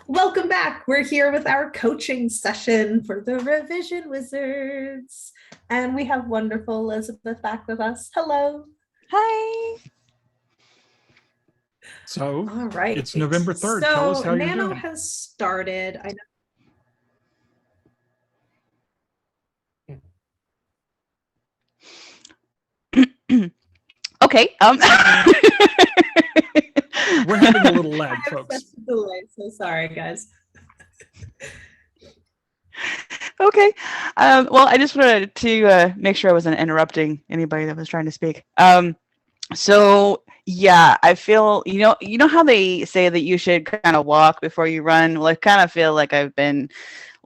Welcome back. We're here with our coaching session for the Revision Wizards. And we have wonderful Elizabeth back with us. Hello. Hi. So All right. it's November 3rd. So Tell us how you're Nano doing. has started. I know. Okay. We're having a little lag, I have folks. such a delay, so sorry, guys. Okay. Well, I just wanted to make sure I wasn't interrupting anybody that was trying to speak. So yeah, I feel you know how they say that you should kind of walk before you run. Well, I kind of feel like I've been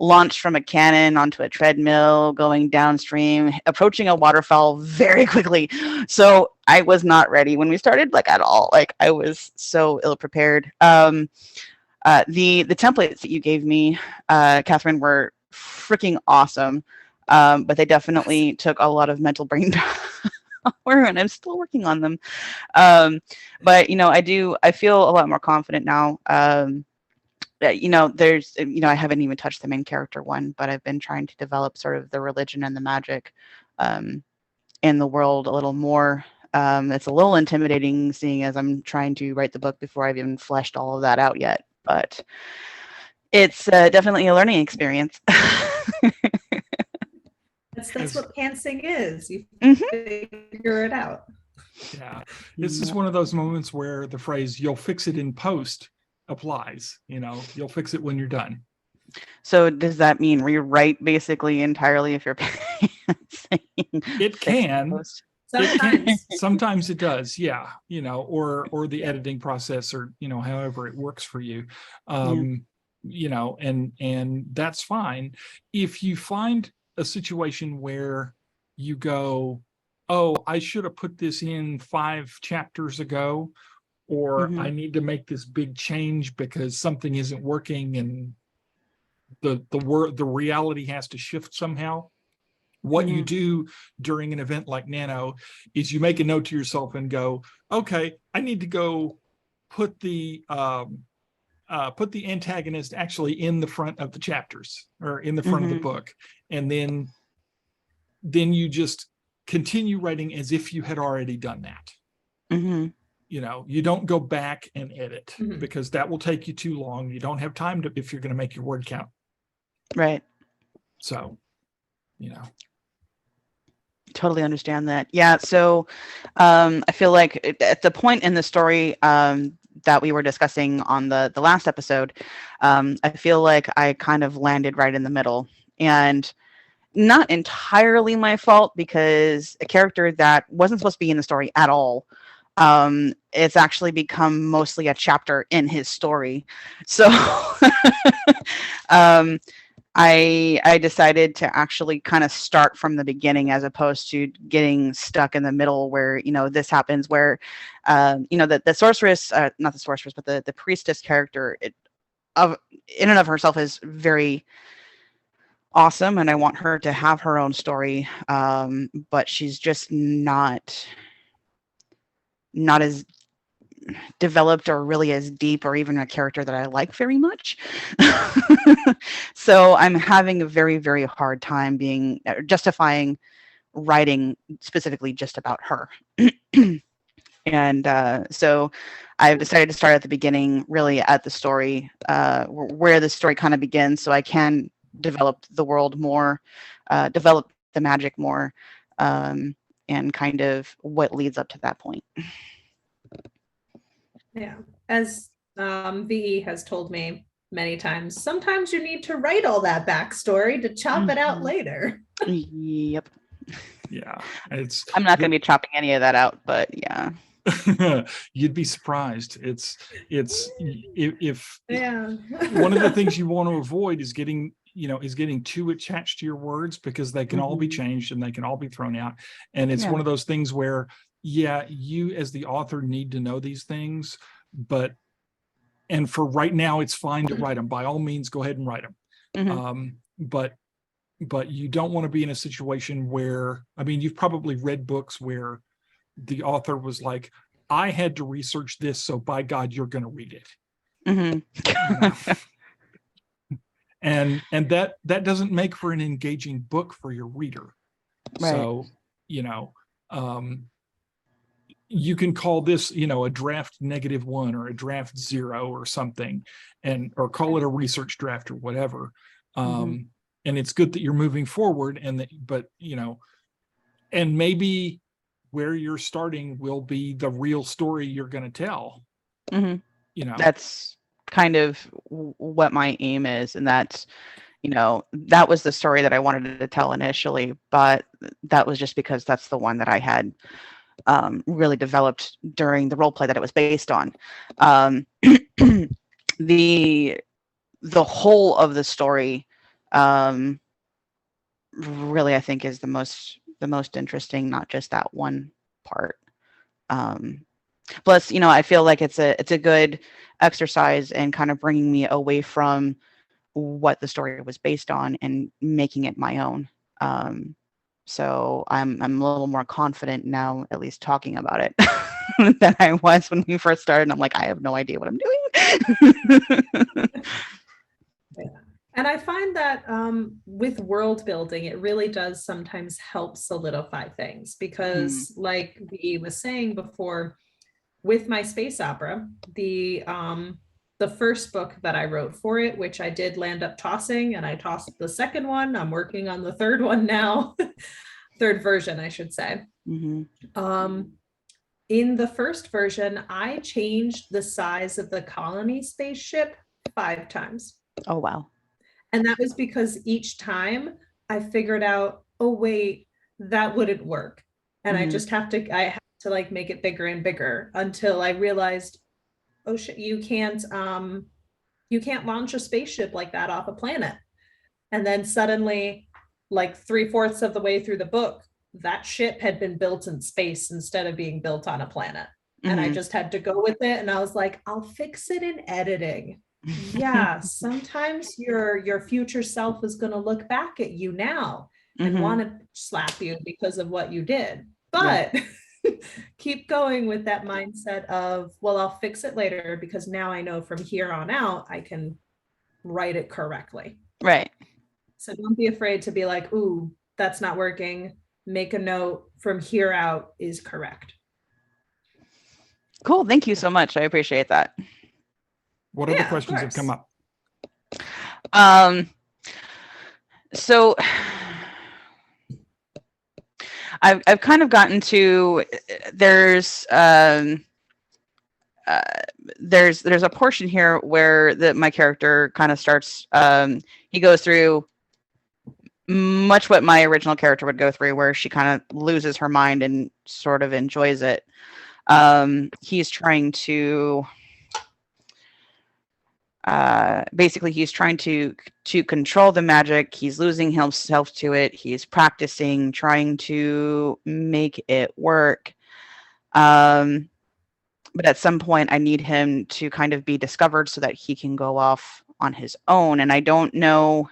launched from a cannon onto a treadmill, going downstream, approaching a waterfall very quickly. So I was not ready when we started, like at all. Like I was so ill prepared. The templates that you gave me, Catherine, were freaking awesome. But they definitely took a lot of mental brain power, and I'm still working on them. But I feel a lot more confident now. There's, I haven't even touched the main character one, but I've been trying to develop sort of the religion and the magic in the world a little more. It's a little intimidating seeing as I'm trying to write the book before I've even fleshed all of that out yet, but it's definitely a learning experience. That's what pantsing is. You figure it out. Yeah. This is one of those moments where the phrase, you'll fix it in post, applies. You'll fix it when you're done. So does that mean rewrite basically entirely if you're pantsing? It can. Sometimes it does, yeah. Or the editing process, or however it works for you. And that's fine. If you find a situation where you go, oh, I should have put this in 5 chapters ago, or I need to make this big change because something isn't working and the reality has to shift somehow. What you do during an event like Nano is you make a note to yourself and go, okay, I need to go put the antagonist actually in the front of the chapters, or in the front of the book. And then you just continue writing as if you had already done that. You don't go back and edit because that will take you too long. You don't have time to, if you're going to make your word count. Right. So, totally understand that. Yeah. So I feel like at the point in the story that we were discussing on the last episode, I feel like I kind of landed right in the middle, and not entirely my fault, because a character that wasn't supposed to be in the story at all, it's actually become mostly a chapter in his story. So I decided to actually kind of start from the beginning, as opposed to getting stuck in the middle where, this happens, where, the sorceress, not the sorceress, but the priestess character in and of herself is very awesome, and I want her to have her own story. But she's just not as developed or really as deep, or even a character that I like very much. So I'm having a very, very hard time justifying writing specifically just about her. And so I've decided to start at the beginning, really at the story, where the story kind of begins, so I can develop the world more, develop the magic more, and kind of what leads up to that point. Yeah, as VE has told me many times, sometimes you need to write all that backstory to chop it out later. Yep. Yeah, I'm not going to be chopping any of that out, but yeah. You'd be surprised. It's if yeah. One of the things you want to avoid is getting too attached to your words, because they can all be changed and they can all be thrown out. And it's one of those things where, you as the author need to know these things, and for right now, it's fine to write them. By all means, go ahead and write them. But you don't want to be in a situation where, you've probably read books where the author was like, I had to research this, so by God, you're going to read it. and that doesn't make for an engaging book for your reader. Right. So, you can call this, a draft -1 or a draft 0 or something, or call it a research draft or whatever. And it's good that you're moving forward, and maybe where you're starting will be the real story you're going to tell. That's kind of what my aim is, and that's, that was the story that I wanted to tell initially, but that was just because that's the one that I had really developed during the role play that it was based on. The whole of the story really, I think, is the most interesting, not just that one part. Plus, I feel like it's a good exercise in kind of bringing me away from what the story was based on and making it my own. So I'm a little more confident now, at least talking about it, than I was when we first started. And I'm like, I have no idea what I'm doing. And I find that with world building, it really does sometimes help solidify things, because like we was saying before, with my space opera, the first book that I wrote for it, which I did land up tossing, and I tossed the second one. I'm working on the third one now, third version, I should say. In the first version, I changed the size of the colony spaceship 5 times. Oh, wow. And that was because each time I figured out, oh, wait, that wouldn't work. And I had to like make it bigger and bigger until I realized, oh shit, you can't launch a spaceship like that off a planet. And then suddenly, like 3/4 of the way through the book, that ship had been built in space instead of being built on a planet. And I just had to go with it. And I was like, I'll fix it in editing. Yeah, sometimes your future self is going to look back at you now and want to slap you because of what you did. But keep going with that mindset of, well, I'll fix it later, because now I know from here on out I can write it correctly. Right. So don't be afraid to be like, ooh, that's not working. Make a note, from here out is correct. Cool. Thank you so much. I appreciate that. What other questions have come up? So I've kind of gotten to, there's a portion here where my character kind of starts, he goes through much what my original character would go through, where she kind of loses her mind and sort of enjoys it. He's trying to basically he's trying to control the magic. He's losing himself to it. He's practicing, trying to make it work. But at some point I need him to kind of be discovered so that he can go off on his own. And I don't know,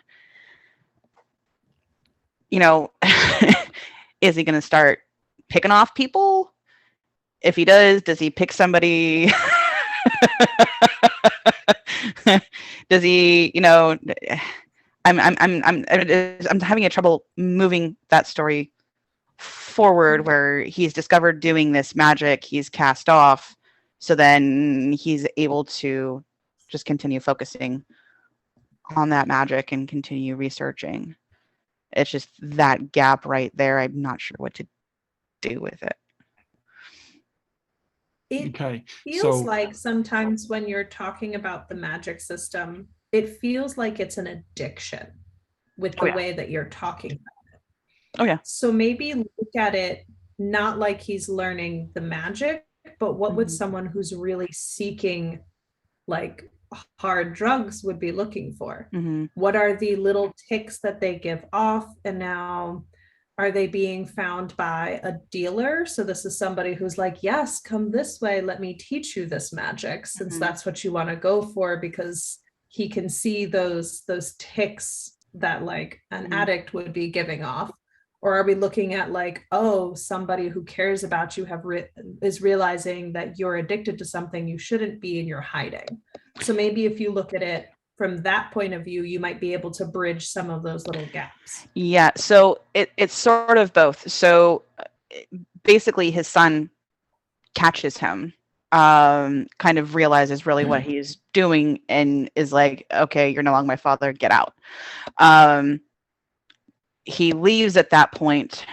is he going to start picking off people? If he does he pick somebody? Does he, I'm having a trouble moving that story forward, where he's discovered doing this magic, he's cast off, so then he's able to just continue focusing on that magic and continue researching. It's just that gap right there. I'm not sure what to do with it. It feels like sometimes when you're talking about the magic system, it feels like it's an addiction with the way that you're talking about it. Oh, yeah. So maybe look at it not like he's learning the magic, but what would someone who's really seeking like hard drugs would be looking for? What are the little ticks that they give off? And now, are they being found by a dealer? So this is somebody who's like, yes, come this way. Let me teach you this magic, since that's what you want to go for, because he can see those ticks that like an addict would be giving off. Or are we looking at like, oh, somebody who cares about you is realizing that you're addicted to something you shouldn't be and you're hiding. So maybe if you look at it from that point of view, you might be able to bridge some of those little gaps. Yeah, so it's sort of both. So basically his son catches him, kind of realizes really what he's doing and is like, okay, you're no longer my father, get out. He leaves at that point,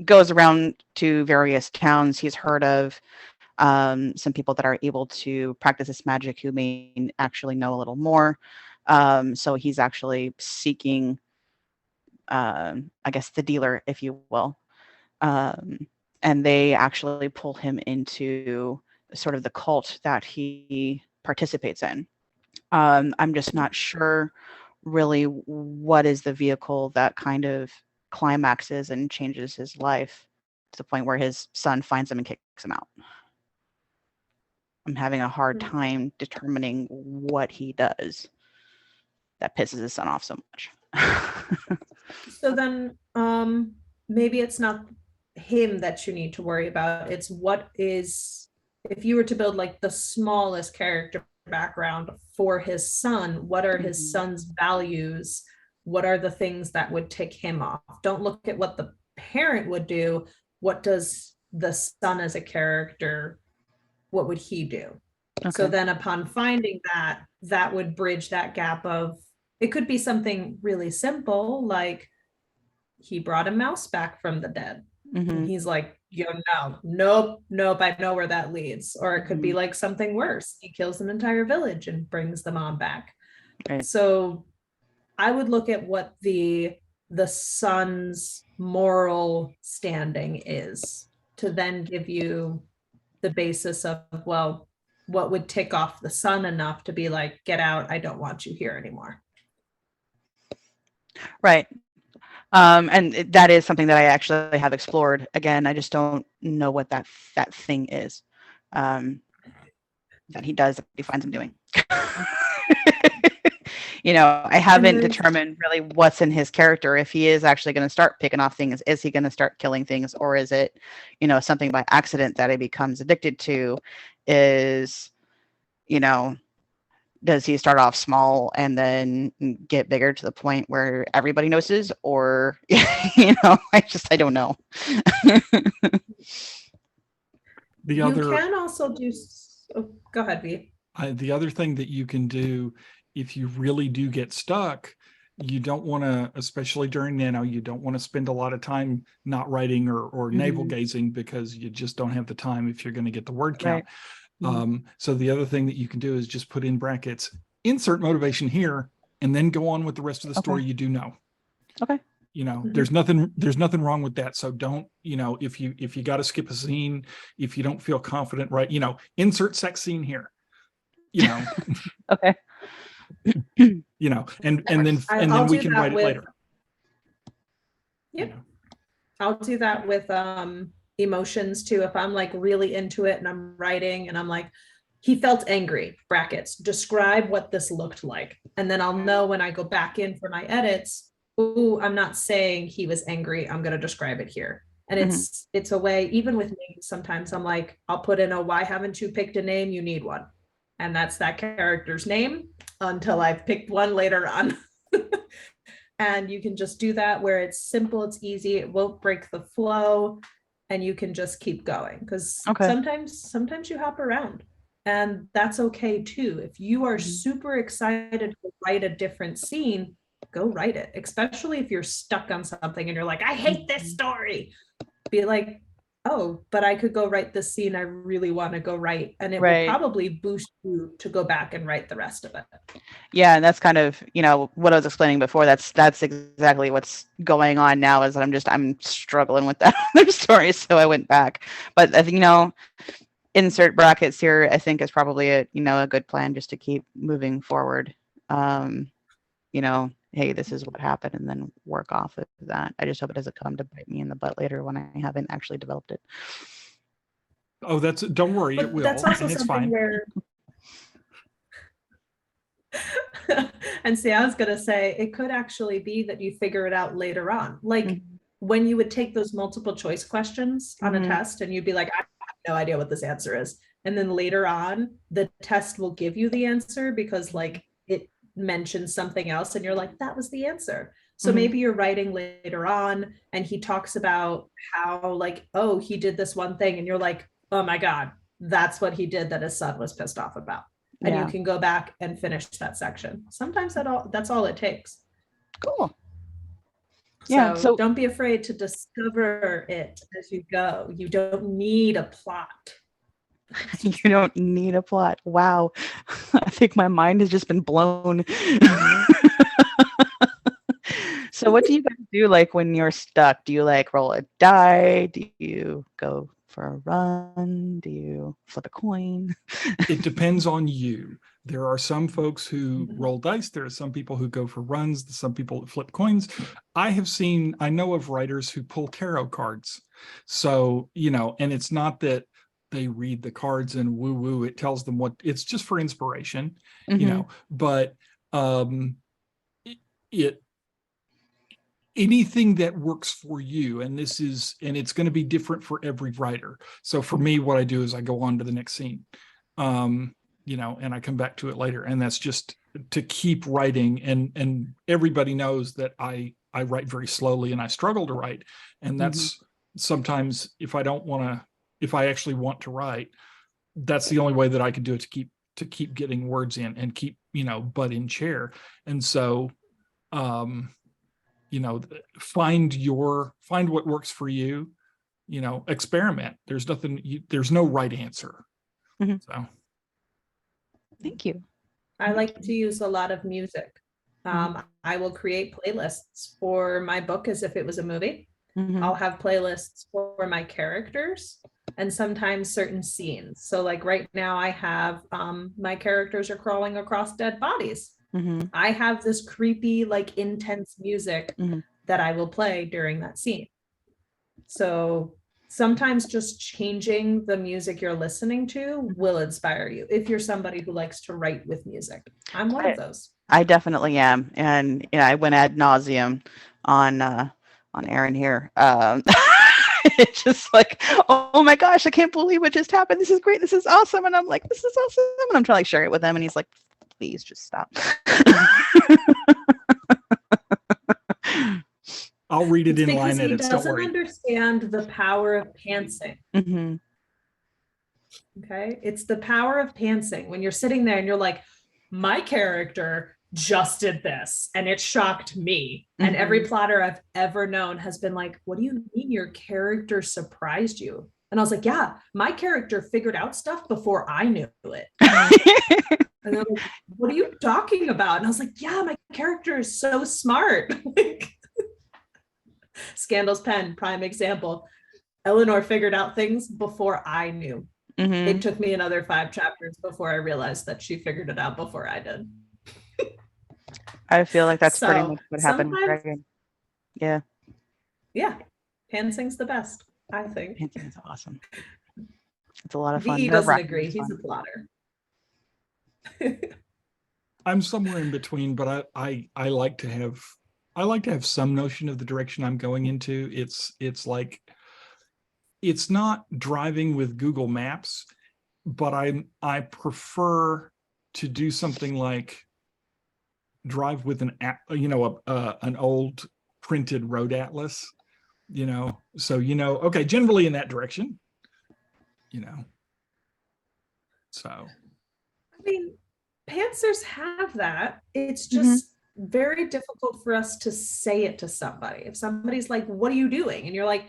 goes around to various towns he's heard of, some people that are able to practice this magic who may actually know a little more. So he's actually seeking, I guess, the dealer, if you will. And they actually pull him into sort of the cult that he participates in. I'm just not sure really what is the vehicle that kind of climaxes and changes his life to the point where his son finds him and kicks him out. I'm having a hard time determining what he does that pisses his son off so much. So then maybe it's not him that you need to worry about. It's what is, if you were to build like the smallest character background for his son, what are his son's values? What are the things that would tick him off? Don't look at what the parent would do. What does the son as a character, what would he do? Okay. So then upon finding that, that would bridge that gap of, it could be something really simple, like he brought a mouse back from the dead. And he's like, nope, I know where that leads. Or it could be like something worse. He kills an entire village and brings the mom back. Right. So I would look at what the son's moral standing is to then give you the basis of, well, what would tick off the son enough to be like, get out, I don't want you here anymore. Right. And that is something that I actually have explored. Again, I just don't know what that thing is that he does, that he finds him doing. I haven't determined really what's in his character. If he is actually going to start picking off things, is he going to start killing things, or is it, something by accident that he becomes addicted to? Is, does he start off small and then get bigger to the point where everybody notices, or, I don't know. You can also do, go ahead, V. The other thing that you can do, if you really do get stuck, you don't want to, especially during Nano, you don't want to spend a lot of time not writing or navel gazing, because you just don't have the time if you're going to get the word count. Right. So the other thing that you can do is just put in brackets, insert motivation here, and then go on with the rest of the story you do know. Okay. There's nothing wrong with that. So don't, if you got to skip a scene, if you don't feel confident, right, insert sex scene here, Okay. and then we can write it later. Yep. I'll do that with emotions too. If I'm like really into it and I'm writing and I'm like, he felt angry, brackets, describe what this looked like. And then I'll know when I go back in for my edits, ooh, I'm not saying he was angry, I'm going to describe it here. And it's a way, even with names, sometimes I'm like, I'll put in a, why haven't you picked a name? You need one. And that's that character's name until I've picked one later on. And you can just do that where it's simple, it's easy, it won't break the flow, and you can just keep going. Because sometimes you hop around, and that's okay too. If you are super excited to write a different scene, go write it, especially if you're stuck on something and you're like, I hate this story. Be like, oh, but I could go write this scene I really want to go write, and it will probably boost you to go back and write the rest of it. Yeah, and that's kind of, what I was explaining before. That's exactly what's going on now, is that I'm struggling with that other story, so I went back. But I think, insert brackets here, I think, is probably a good plan, just to keep moving forward. Hey, this is what happened, and then work off of that. I just hope it doesn't come to bite me in the butt later when I haven't actually developed it. Oh, don't worry, it will. That's also it's something fine. Where and see, I was gonna say, it could actually be that you figure it out later on. Like when you would take those multiple choice questions on a test and you'd be like, I have no idea what this answer is. and then later on the test will give you the answer because like it mentions something else and you're like, that was the answer. So maybe you're writing later on and he talks about how like, oh, he did this one thing and you're like, oh my God, that's what he did that his son was pissed off about. And you can go back and finish that section. Sometimes that's all it takes. Cool. Yeah. So don't be afraid to discover it as you go. You don't need a plot. You don't need a plot. Wow. I think my mind has just been blown. So what do you guys do like when you're stuck? Do you like roll a die? Do you go for a run? Do you flip a coin? It depends on you. There are some folks who roll dice. There are some people who go for runs. Some people flip coins. I know of writers who pull tarot cards. So, and it's not that they read the cards and woo woo, it tells them it's just for inspiration, but anything that works for you, and it's going to be different for every writer. So for me, what I do is I go on to the next scene, and I come back to it later, and that's just to keep writing. And everybody knows that I write very slowly and I struggle to write. And that's sometimes if I actually want to write, that's the only way that I can do it to keep getting words in and keep, butt in chair. And so, find what works for you, experiment. There's no right answer. So thank you. I like to use a lot of music. I will create playlists for my book as if it was a movie. I'll have playlists for my characters and sometimes certain scenes. So like right now I have my characters are crawling across dead bodies. I have this creepy, like intense music that I will play during that scene. So sometimes just changing the music you're listening to will inspire you if you're somebody who likes to write with music. I'm one of those. I definitely am. And I went ad nauseum on Aaron here. It's just like, oh my gosh, I can't believe what just happened. This is great. This is awesome. And I'm like, this is awesome. And I'm trying to like share it with him. And he's like, please just stop. I'll read it in line edits. He doesn't understand the power of pantsing. Okay. It's the power of pantsing when you're sitting there and you're like, my character just did this and it shocked me. And every plotter I've ever known has been like, what do you mean your character surprised you? And I was like, yeah, my character figured out stuff before I knew it. And they're like, what are you talking about? And I was like, yeah, my character is so smart. Scandal's Pen, prime example. Eleanor figured out things before I knew. It took me another 5 chapters before I realized that she figured it out before I did. I feel like that's pretty much what happened with Dragon. Yeah. Yeah. Pantsing's the best, I think. Pantsing's awesome. It's a lot of fun. He doesn't agree. He's a plotter. I'm somewhere in between, but I like to have some notion of the direction I'm going into. It's like, it's not driving with Google Maps, but I prefer to do something like drive with an old printed road atlas, so okay, generally in that direction, so I mean, pantsers have that. It's just very difficult for us to say it to somebody. If somebody's like, what are you doing? And you're like,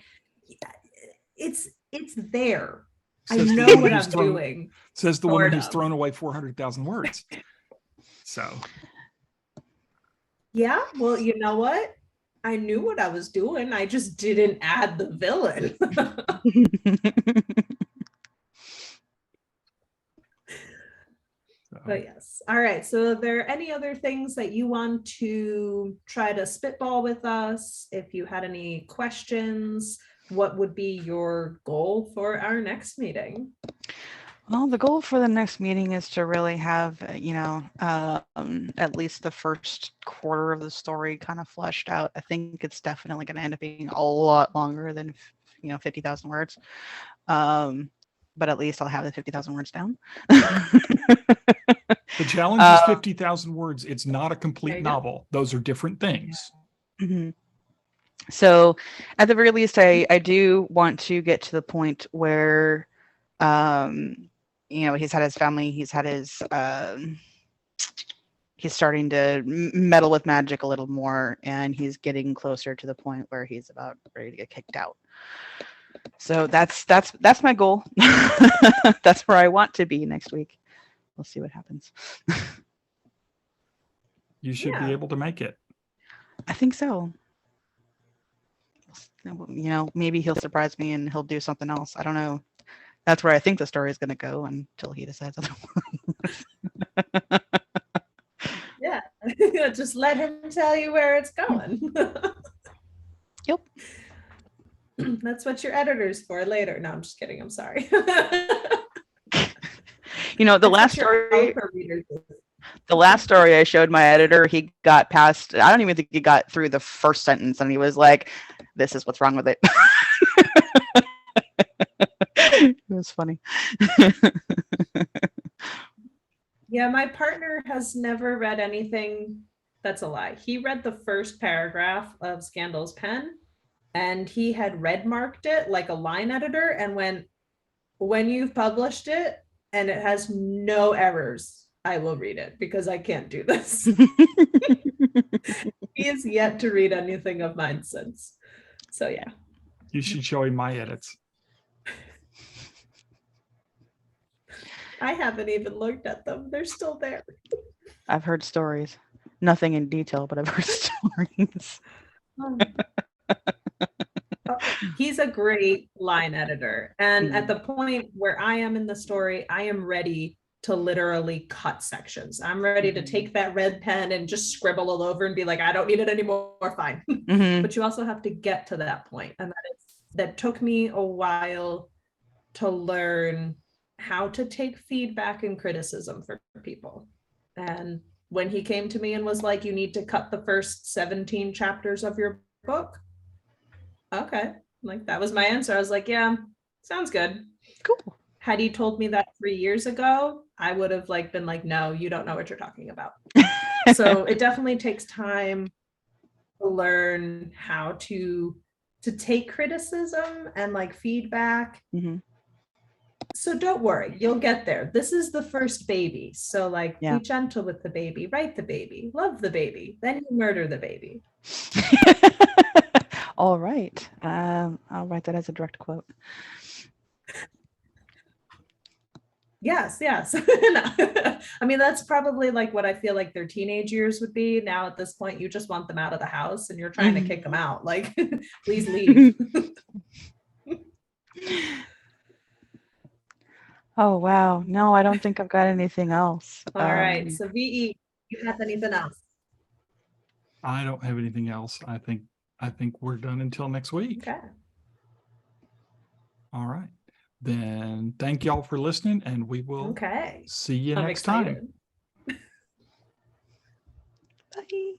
it's there. I know what I'm doing. Says the woman who's thrown away 400,000 words. So. Yeah, well, you know what? I knew what I was doing. I just didn't add the villain. But yes. All right. So are there any other things that you want to try to spitball with us? If you had any questions, what would be your goal for our next meeting? Well, the goal for the next meeting is to really have, at least the first quarter of the story kind of fleshed out. I think it's definitely going to end up being a lot longer than, 50,000 words. but at least I'll have the 50,000 words down. The challenge is 50,000 words. It's not a complete novel. Those are different things. Mm-hmm. So at the very least, I do want to get to the point where, he's had his family, he's had his, he's starting to meddle with magic a little more, and he's getting closer to the point where he's about ready to get kicked out. So that's my goal. That's where I want to be next week. We'll see what happens. You should be able to make it. I think so. Maybe he'll surprise me and he'll do something else. I don't know. That's where I think the story is going to go until he decides otherwise. Yeah, just let him tell you where it's going. Yep. That's what your editor's for later. No, I'm just kidding. I'm sorry. The last story I showed my editor, he got past, I don't even think he got through the first sentence, and he was like, this is what's wrong with it. It was funny. Yeah, my partner has never read anything. That's a lie. He read the first paragraph of Scandal's Pen, and he had red marked it like a line editor and went, when you've published it and it has no errors, I will read it because I can't do this. He has yet to read anything of mine since. So yeah. You should show him my edits. I haven't even looked at them. They're still there. I've heard stories. Nothing in detail, but I've heard stories. He's a great line editor. And at the point where I am in the story, I am ready to literally cut sections. I'm ready to take that red pen and just scribble all over and be like, I don't need it anymore. Fine. But you also have to get to that point. And that took me a while to learn how to take feedback and criticism for people. And when he came to me and was like, you need to cut the first 17 chapters of your book. Okay. Like, that was my answer. I was like, yeah, sounds good. Cool. Had he told me that 3 years ago, I would have been like, no, you don't know what you're talking about. So it definitely takes time to learn how to take criticism and feedback. So don't worry, you'll get there. This is the first baby. So be gentle with the baby, write the baby, love the baby, then you murder the baby. All right. I'll write that as a direct quote. Yes. I mean, that's probably what I feel like their teenage years would be. Now at this point, you just want them out of the house and you're trying to kick them out. Please leave. Oh, wow. No, I don't think I've got anything else. All right. So VE, you have anything else? I don't have anything else. I think we're done until next week. Okay. All right. Then thank y'all for listening, and we will see you next time. Bye.